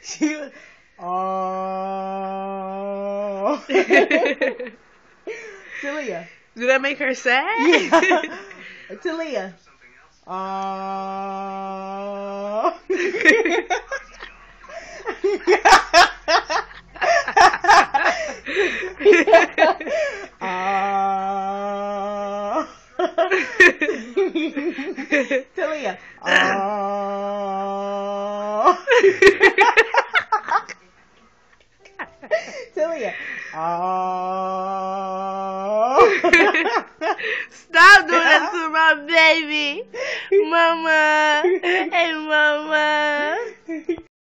She Talia. Did that make her sad? Yeah. Talia. Talia. Talia. Stop doing that to my baby. Mama. Hey, mama.